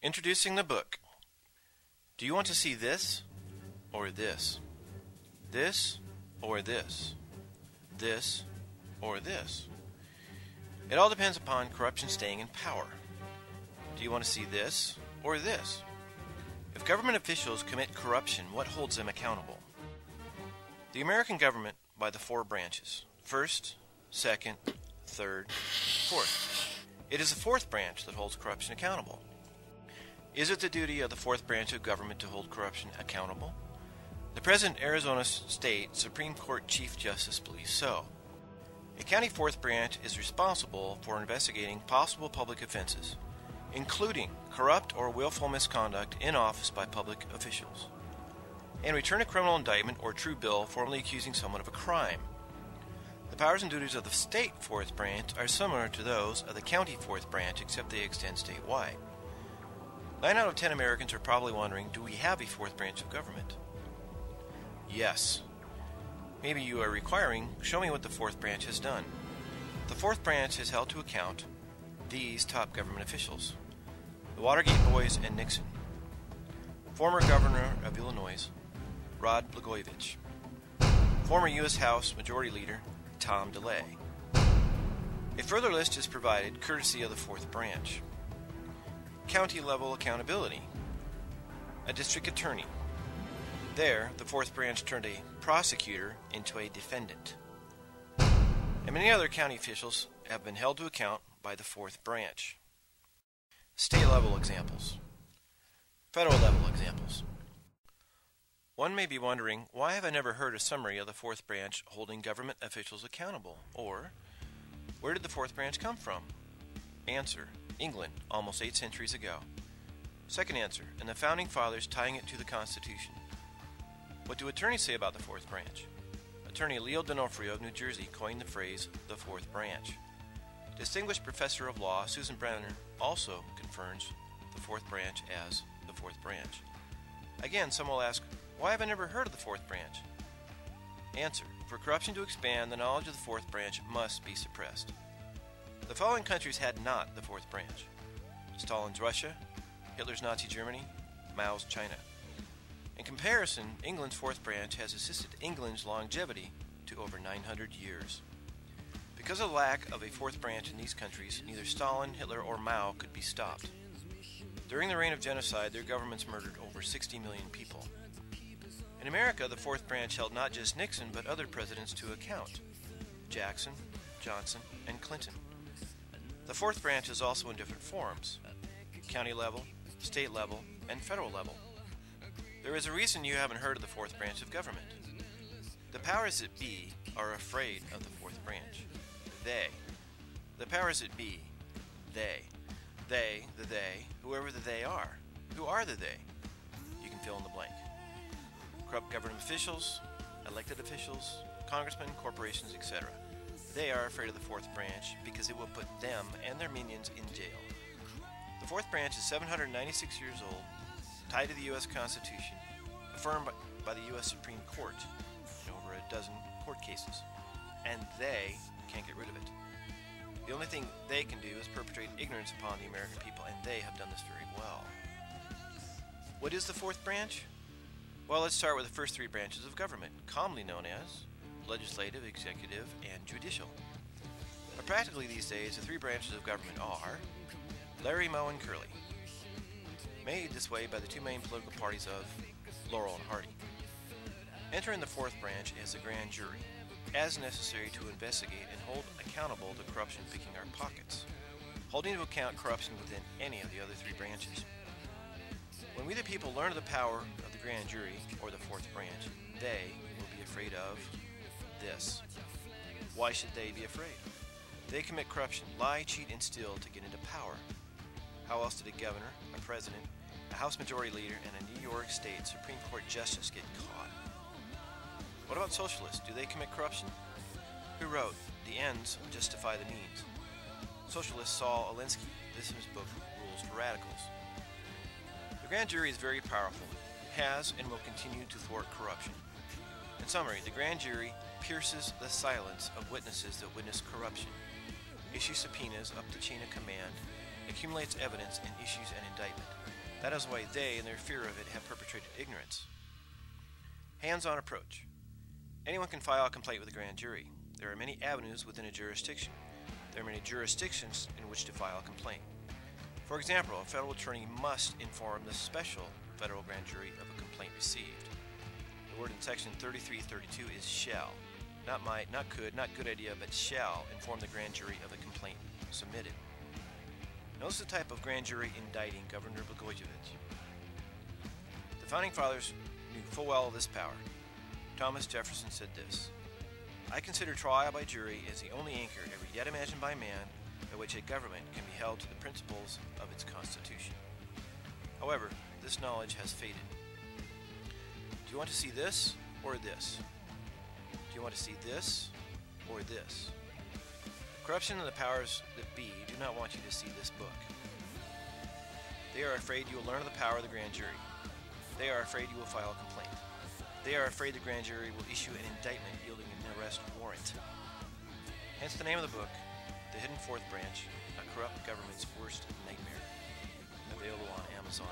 Introducing the book. Do you want to see this or this? This or this? This or this? It all depends upon corruption staying in power. Do you want to see this or this? If government officials commit corruption, what holds them accountable? The American government by the four branches: first, second, third, fourth. It is the fourth branch that holds corruption accountable. Is it the duty of the fourth branch of government to hold corruption accountable? The present Arizona State Supreme Court Chief Justice believes so. A county fourth branch is responsible for investigating possible public offenses, including corrupt or willful misconduct in office by public officials, and return a criminal indictment or true bill formally accusing someone of a crime. The powers and duties of the state fourth branch are similar to those of the county fourth branch, except they extend statewide. 9 out of 10 Americans are probably wondering, do we have a fourth branch of government? Yes. Maybe you are requiring, show me what the fourth branch has done. The fourth branch has held to account these top government officials: the Watergate boys and Nixon, former governor of Illinois, Rod Blagojevich, former U.S. House Majority Leader, Tom DeLay. A further list is provided courtesy of the fourth branch. County-level accountability. A district attorney. There, the fourth branch turned a prosecutor into a defendant. And many other county officials have been held to account by the fourth branch. State-level examples. Federal-level examples. One may be wondering, why have I never heard a summary of the fourth branch holding government officials accountable? Or, where did the fourth branch come from? Answer: England, almost 8 centuries ago. Second answer: and the Founding Fathers tying it to the Constitution. What do attorneys say about the fourth branch? Attorney Leo D'Onofrio of New Jersey coined the phrase, the fourth branch. Distinguished professor of law Susan Brenner also confirms the fourth branch as the fourth branch. Again, some will ask, why have I never heard of the fourth branch? Answer: for corruption to expand, the knowledge of the fourth branch must be suppressed. The following countries had not the fourth branch: Stalin's Russia, Hitler's Nazi Germany, Mao's China. In comparison, England's fourth branch has assisted England's longevity to over 900 years. Because of the lack of a fourth branch in these countries, neither Stalin, Hitler, or Mao could be stopped. During the reign of genocide, their governments murdered over 60 million people. In America, the fourth branch held not just Nixon, but other presidents to account: Jackson, Johnson, and Clinton. The fourth branch is also in different forms: county level, state level, and federal level. There is a reason you haven't heard of the fourth branch of government. The powers that be are afraid of the fourth branch. The powers that be, they, whoever the they are. Who are the they? You can fill in the blank. Corrupt government officials, elected officials, congressmen, corporations, etc. They are afraid of the fourth branch because it will put them and their minions in jail. The fourth branch is 796 years old, tied to the U.S. Constitution, affirmed by the U.S. Supreme Court in over a dozen court cases, and they can't get rid of it. The only thing they can do is perpetrate ignorance upon the American people, and they have done this very well. What is the fourth branch? Well, let's start with the first three branches of government, commonly known as legislative, executive, and judicial. But practically these days, the three branches of government are Larry, Moe, and Curly, made this way by the two main political parties of Laurel and Hardy. Entering the fourth branch is the grand jury, as necessary to investigate and hold accountable the corruption picking our pockets, holding to account corruption within any of the other three branches. When we the people learn of the power of the grand jury, or the fourth branch, they will be afraid of this. Why should they be afraid? They commit corruption, lie, cheat, and steal to get into power. How else did a governor, a president, a House Majority Leader, and a New York State Supreme Court Justice get caught? What about socialists? Do they commit corruption? Who wrote, "The ends justify the means"? Socialist Saul Alinsky. This is his book, Rules for Radicals. The grand jury is very powerful, has and will continue to thwart corruption. In summary, the grand jury pierces the silence of witnesses that witness corruption, issue subpoenas up the chain of command, accumulates evidence, and issues an indictment. That is why they, in their fear of it, have perpetrated ignorance. Hands-on approach. Anyone can file a complaint with a grand jury. There are many avenues within a jurisdiction. There are many jurisdictions in which to file a complaint. For example, a federal attorney must inform the special federal grand jury of a complaint received. The word in section 3332 is shall. Not might, not could, not good idea, but shall inform the grand jury of a complaint submitted. Notice the type of grand jury indicting Governor Blagojevich. The Founding Fathers knew full well this power. Thomas Jefferson said this: I consider trial by jury as the only anchor ever yet imagined by man by which a government can be held to the principles of its constitution. However, this knowledge has faded. Do you want to see this or this? Do you want to see this or this? Corruption and the powers that be do not want you to see this book. They are afraid you will learn of the power of the grand jury. They are afraid you will file a complaint. They are afraid the grand jury will issue an indictment yielding an arrest warrant. Hence the name of the book, The Hidden Fourth Branch, A Corrupt Government's Worst Nightmare, available on Amazon.